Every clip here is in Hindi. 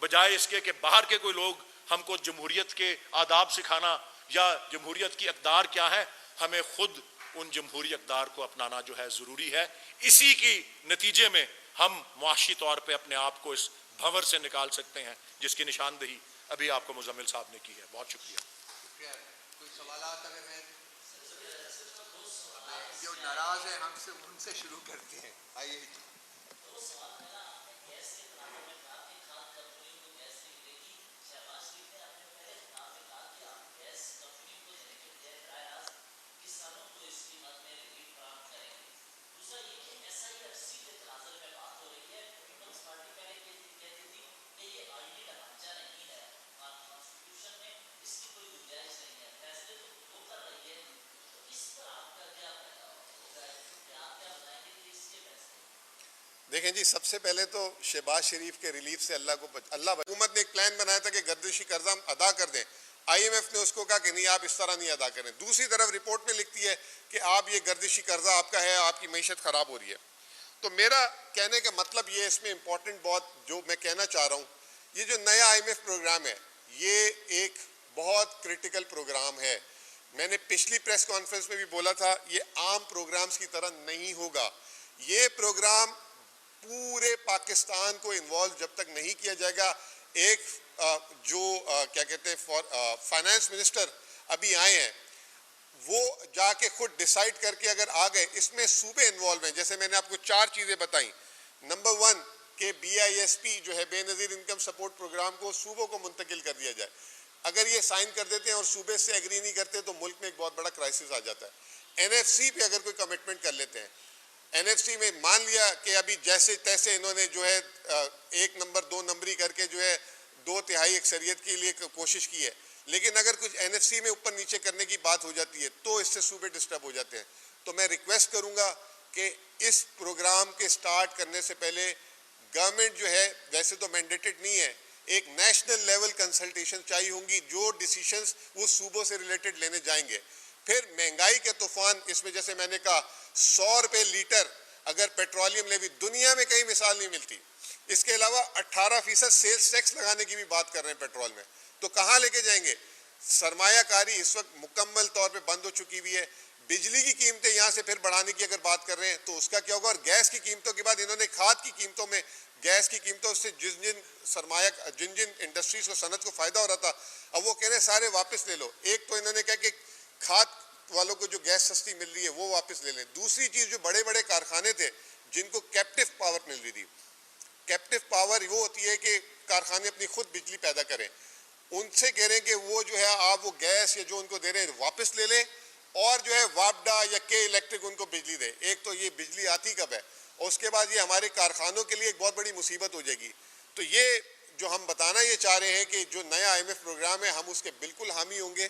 बजाय इसके कि बाहर के कोई लोग हमको जमहूरियत के आदाब सिखाना या जमहूरियत की अक़दार क्या है, हमें खुद उन जमहूरी अक़दार को अपनाना जो है ज़रूरी है। इसी की नतीजे में हम मुआशी तौर पर अपने आप को इस भंवर से निकाल सकते हैं जिसकी निशानदेही अभी आपको मुज़म्मिल साहब ने की है। बहुत शुक्रिया। कोई सवाल अगर है जो नाराज है हमसे उनसे शुरू करते हैं। आइए। देखें जी, सबसे पहले तो शहबाज शरीफ के रिलीफ से अल्लाह हुकूमत ने एक प्लान बनाया था कि गर्दिशी कर्जा हम अदा कर दें। IMF ने उसको कहा कि नहीं, आप इस तरह नहीं अदा करें। दूसरी तरफ रिपोर्ट में लिखती है कि आप ये गर्दिशी कर्जा आपका है, आपकी मईशत ख़राब हो रही है। तो मेरा कहने का मतलब ये, इसमें इंपॉर्टेंट बहुत जो मैं कहना चाह रहा हूँ, ये जो नया IMF प्रोग्राम है ये एक बहुत क्रिटिकल प्रोग्राम है। मैंने पिछली प्रेस कॉन्फ्रेंस में भी बोला था, ये आम प्रोग्राम्स की तरह नहीं होगा। ये प्रोग्राम पूरे पाकिस्तान को इन्वॉल्व जब तक नहीं किया जाएगा। एक क्या कहते हैं फाइनेंस मिनिस्टर अभी आए हैं, वो जाके खुद डिसाइड करके अगर आ गए, इसमें सूबे इन्वॉल्व हैं। जैसे मैंने आपको 4 चीज़ें बताई। नंबर 1 कि BISP जो है बेनज़ीर इनकम सपोर्ट प्रोग्राम को सूबों को मुंतकिल कर दिया जाए। अगर ये साइन कर देते हैं और सूबे से एग्री नहीं करते तो मुल्क में एक बहुत बड़ा क्राइसिस आ जाता है। NFC पे अगर कोई कमिटमेंट कर लेते हैं, NFC में मान लिया कि अभी जैसे तैसे इन्होंने जो है 1 नंबर 2 नंबरी करके जो है 2/3 अक्सरियत के लिए कोशिश की है, लेकिन अगर कुछ NFC में ऊपर नीचे करने की बात हो जाती है तो इससे सूबे डिस्टर्ब हो जाते हैं। तो मैं रिक्वेस्ट करूंगा कि इस प्रोग्राम के स्टार्ट करने से पहले गवर्नमेंट जो है, वैसे तो मैंडेटेड नहीं है, एक नेशनल लेवल कंसल्टेशन चाहिए होंगी जो डिसीशंस वो सूबों से रिलेटेड लेने जाएंगे। फिर महंगाई के तूफान, इसमें जैसे मैंने कहा 100 रुपये लीटर अगर पेट्रोलियम लेवी, दुनिया में कहीं मिसाल नहीं मिलती। इसके अलावा 18% सेल्स टैक्स लगाने की भी बात कर रहे हैं पेट्रोल में, तो कहाँ लेके जाएंगे? सरमायाकारी इस वक्त मुकम्मल तौर पे बंद हो चुकी हुई है। बिजली की कीमतें यहाँ से फिर बढ़ाने की अगर बात कर रहे हैं तो उसका क्या होगा? और गैस की कीमतों के बाद इन्होंने खाद की कीमतों में, गैस की कीमतों से जिन जिन इंडस्ट्रीज को, सनत को फायदा हो रहा था, अब वो कह रहे हैं सारे वापस ले लो। एक तो इन्होंने कहा कि खाद वालों को जो गैस सस्ती मिल रही है वो वापस ले लें। दूसरी चीज, जो बड़े बड़े कारखाने थे जिनको कैप्टिव पावर मिल रही थी, कैप्टिव पावर वो होती है कि कारखाने अपनी खुद बिजली पैदा करें, उनसे कह रहे हैं कि वो जो है आप वो गैस या जो उनको दे रहे हैं वापस ले लें और जो है वापडा या के इलेक्ट्रिक उनको बिजली दे। एक तो ये बिजली आती कब है और उसके बाद ये हमारे कारखानों के लिए एक बहुत बड़ी मुसीबत हो जाएगी। तो ये जो हम बताना ये चाह रहे हैं कि जो नया IMF प्रोग्राम है हम उसके बिल्कुल हामी होंगे।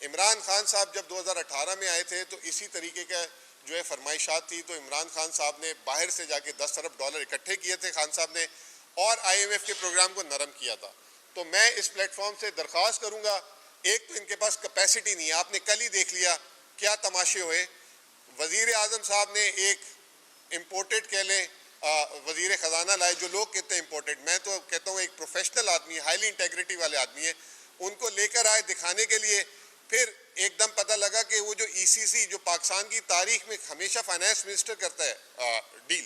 इमरान खान साहब जब 2018 में आए थे तो इसी तरीके का जो है फरमाइशात थी, तो इमरान खान साहब ने बाहर से जाके 10 अरब डॉलर इकट्ठे किए थे खान साहब ने और IMF के प्रोग्राम को नरम किया था। तो मैं इस प्लेटफॉर्म से दरख्वास्त करूंगा, एक तो इनके पास कैपेसिटी नहीं है, आपने कल ही देख लिया क्या तमाशे हुए। वजीर आजम साहब ने एक इम्पोर्टेड कह लें वजीर ख़जाना लाए, जो लोग कहते हैं इम्पोर्टेड, मैं तो कहता हूँ एक प्रोफेशनल आदमी, हाईली इंटेग्रिटी वाले आदमी है, उनको लेकर आए दिखाने के लिए। फिर एकदम पता लगा कि वो जो ECC जो पाकिस्तान की तारीख में हमेशा फाइनेंस मिनिस्टर करता है डील,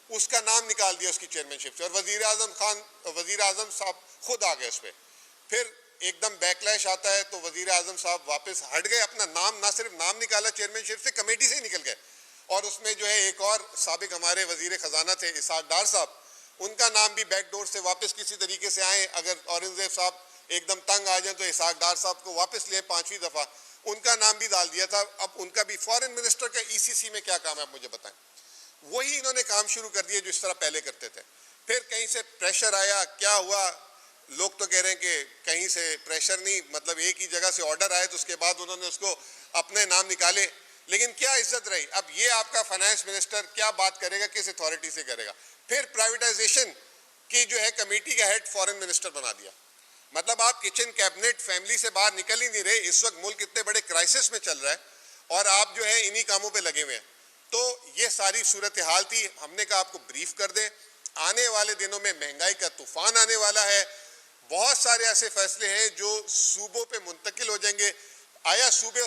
उसका नाम निकाल दिया उसकी चेयरमैनशिप से और वजीर आजम साहब खुद आ गए उस पर। फिर एकदम बैकलैश आता है तो वजीर आजम साहब वापस हट गए, अपना नाम, ना सिर्फ नाम निकाला चेयरमैनशिप से, कमेटी से ही निकल गए। और उसमें जो है एक और साबिक हमारे वजीर ख़जाना थे इसाक डार साहब, उनका नाम भी बैकडोर से वापस किसी तरीके से आए। अगर औरंगजेब साहब एकदम तंग आ जाए तो इसाक डार साहब को वापस लिए 5वीं दफ़ा, उनका नाम भी डाल दिया था। अब उनका भी फॉरेन मिनिस्टर का ECC में क्या काम है आप मुझे बताएं। वही इन्होंने काम शुरू कर दिया जो इस तरह पहले करते थे। फिर कहीं से प्रेशर आया, क्या हुआ, लोग तो कह रहे हैं कि कहीं से प्रेशर नहीं, मतलब एक ही जगह से ऑर्डर आए तो उसके बाद उन्होंने उसको अपने नाम निकाले, लेकिन क्या इज्जत रही। अब ये आपका फाइनेंस मिनिस्टर क्या बात करेगा, किस अथॉरिटी से करेगा। फिर प्राइवेटाइजेशन की जो है कमेटी का हेड फॉरेन मिनिस्टर बना दिया। मतलब आप किचन कैबिनेट फैमिली से बाहर निकल ही नहीं रहे। इस वक्त मुल्क इतने बड़े क्राइसिस में चल रहा है और आप जो है इन्हीं कामों पे लगे हुए हैं। तो ये सारी सूरत हाल थी, हमने कहा आपको ब्रीफ कर दें। आने वाले दिनों में महंगाई का तूफान आने वाला है, सारे ऐसे फैसले हैं जो सूबों पे मुंतकिल हो जाएंगे। आया सूबे